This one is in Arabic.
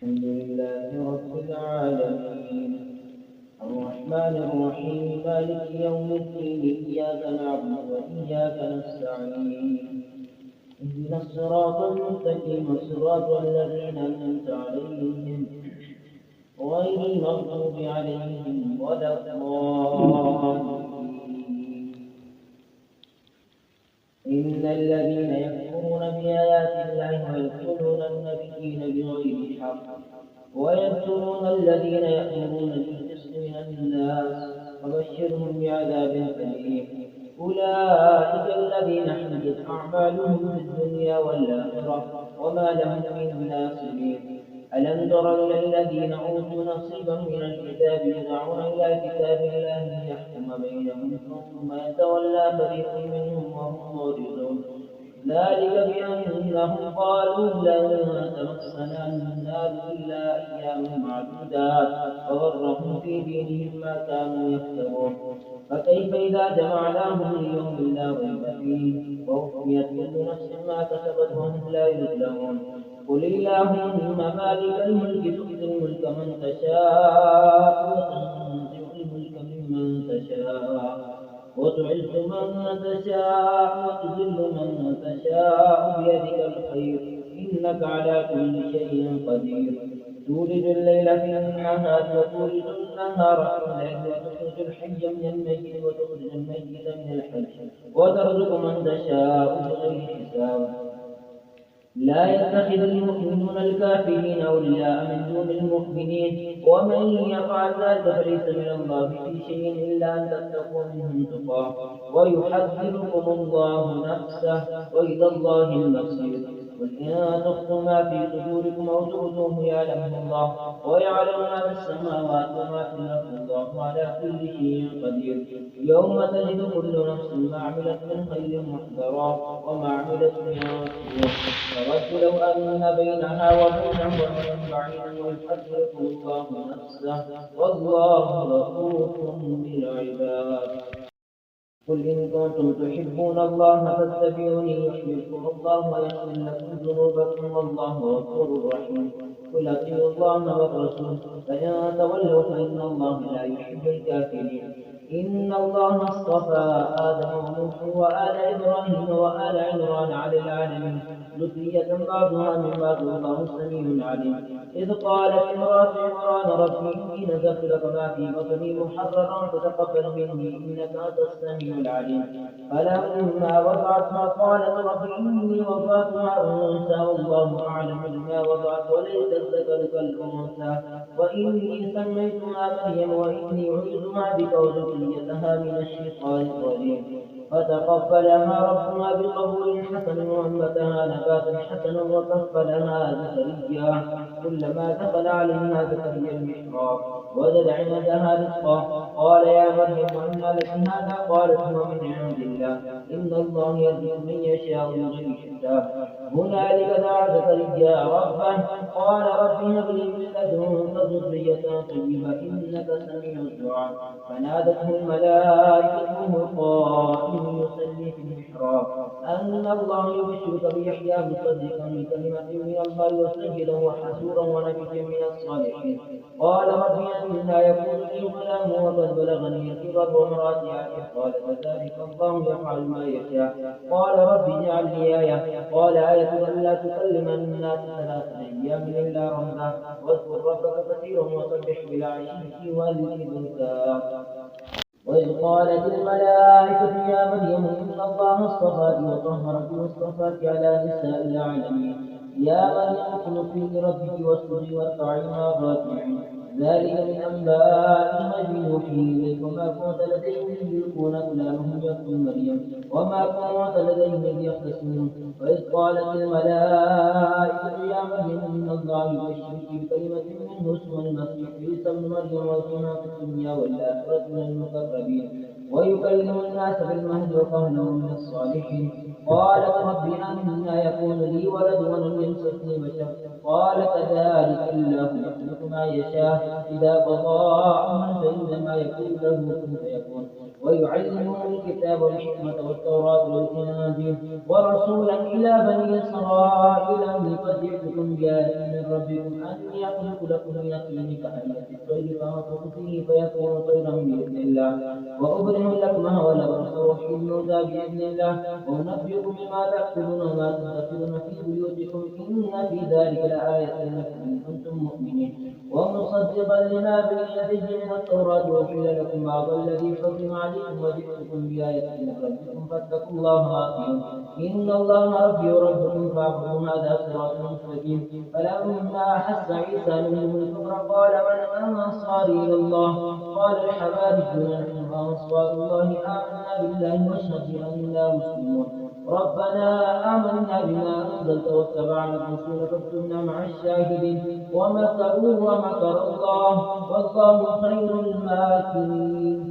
الحمد لله رب العالمين الرحمن الرحيم مالك يوم الدين إياك نعبد وإياك نستعين اهدنا الصراط المستقيم صراط الذين أنعمت عليهم غير المغضوب عليهم ولا الضالين إن الذين يكفرون بآيات الله ويقتلون النبيين بغير حق ويقتلون الذين يأمرون بالقسط من الناس وبشرهم بعذاب أليم أولئك الذين حبطت أعمالهم في الدنيا والآخرة وما لهم من ناصرين ألم تر إلى الذين أوتوا نصيبا من الكتاب يدعون إلى كتاب الله ليحكم بينهم ثم يتولى فريق منهم وهم معرضون ذلك بأنهم قالوا لن تمسنا النار إلا أياما معدودات وغرهم في دينهم ما كانوا يفترون فكيف إذا جمعناهم ليوم لا ريب فيه ووفيت كل نفس ما كسبت وهم لا يظلمون قل اللهم مالك الملك تؤتي الملك من تشاء وتنزع الملك ممن تشاء وتعز من تشاء وتذل من تشاء بيدك الخير إنك على كل شيء قدير تولج الليل في النهار وتولج النهار في الليل وتخرج الحي من الميت وتخرج الميت من الحي وترزق من تشاء بغير حساب لا يتخذ المؤمنون الكافرين أولياء من دون المؤمنين ومن يفعل ذلك فليس من الله في شيء إلا أن تتقوا منهم تقاه ويحذركم الله نفسه وإلى الله المصير قل إن تخفوا ما في صدوركم أو تبدوه يعلمه الله ويعلم ما في السماوات وما في الأرض الله على كل شيء قدير يوم تجد كل نفس ما عملت من خير محضرا وما عملت من سوء تود لو أن بينها وبينه أمدا بعيدا ويحذركم الله نفسه والله رؤوف بالعباد قل إن كنتم تحبون الله فاتبعوني يحببكم الله ويغفر لكم ذنوبكم والله غفور رحيم قل أطيعوا الله والرسول فإن تولوا فإن الله لا يحب الكافرين إن الله اصطفى آدم ونوحا وآل إبراهيم وآل عمران على العالمين ذرية بعضها من بعض والله سميع عليم إذ قالت امرأة عمران ربي إني نذرت لك ما في بطني محررا فتقبل مني إنك أنت السميع العليم فلما وضعتها قالت رب إني وضعتها أنثى والله أعلم بما وضعت وليس الذكر كالأنثى وإني سميتها مريم وإني أعيذها بك وذريتها من الشيطان الرجيم فتقبلها ربها بقبول حسن وأنبتها نباتا حسنا وكفلها زكريا كلما دخل عليها زكريا المحراب وجد عندها رزقا قال يا مريم أنى لك هذا قالت هو من عند الله إن الله يرزق من يشاء بغير حساب هنالك دعا زكريا ربه قال رب هب لي من لدنك ذرية طيبة إنك سميع الدعاء فنادته الملائكة وهو قائم يصلي في المحراب أن الله يبشرك بيحيى مصدقا بكلمة من الله وسيدا وحسورا ونبيا من الصالحين قال رب أنى يكون لي غلام وقد بلغني الكبر وامرأتي عاقر قال كذلك الله يفعل ما يشاء قال رب اجعل لي آية قال آية ألا تكلم الناس 3 أيام إلا رمزا واذكر ربك كثيرا وسبح بالعشي والإبكار وإذ قالت الملائكة يا مريم إن الله اصطفاك وطهرك واصطفاك على نساء العالمين يا مريم اقنتي لربك واسجدي واركعي مع الراكعين ذلك من أنباء الغيب نوحيه إليك وما كنت لديهم إذ يلقون أقلامهم يقتل مريم وما كنت لديهم إذ يختصمون وإذ قالت الملائكة يا مريم إن الله يبشرك بكلمة منه اسمه المسيح عيسى ابن مريم وجيها في الدنيا والآخرة من المقربين ويكلم الناس بالمهد وكهلا من الصالحين قالت رب أنى يكون لي ولد ولم يمسسني بشر قال كذلك الله يخلق ما يشاء إذا قضى أمرا فإنما يكون له كن فيكون ويعلمهم الكتاب والحكمة والتوراة والإنجيل ورسولا إلى بني إسرائيل أني قد جئتكم بآية من ربكم أني أخلق لكم من الطين كهيئة الطير فأنفخ فيه فيكون طيرا بإذن الله وأبرئ الأكمه والأبرص وأحيي الموتى بإذن الله وأنبئكم بما تأكلون وما تدخرون في بيوتكم إن في ذلك لآية لكم إن كنتم مؤمنين ومصدقا لما بين يديه من التوراة وأحل لكم بعض الذي حرم عليكم وجئتكم بآية من ربكم فاتقوا الله وأطيعون إن الله ربي وربكم فاعبدوا هذا صراط مستقيم فلما أحس عيسى منهم الكفر قال من أنصاري إلى الله قال الحواريون نحن أنصار الله آمنا بالله واشهد بأننا مسلمون ربنا آمنا بما أنزلت واتبعنا الرسول فاكتبنا مع الشاهدين ومكروا ومكر الله والله خير الماكرين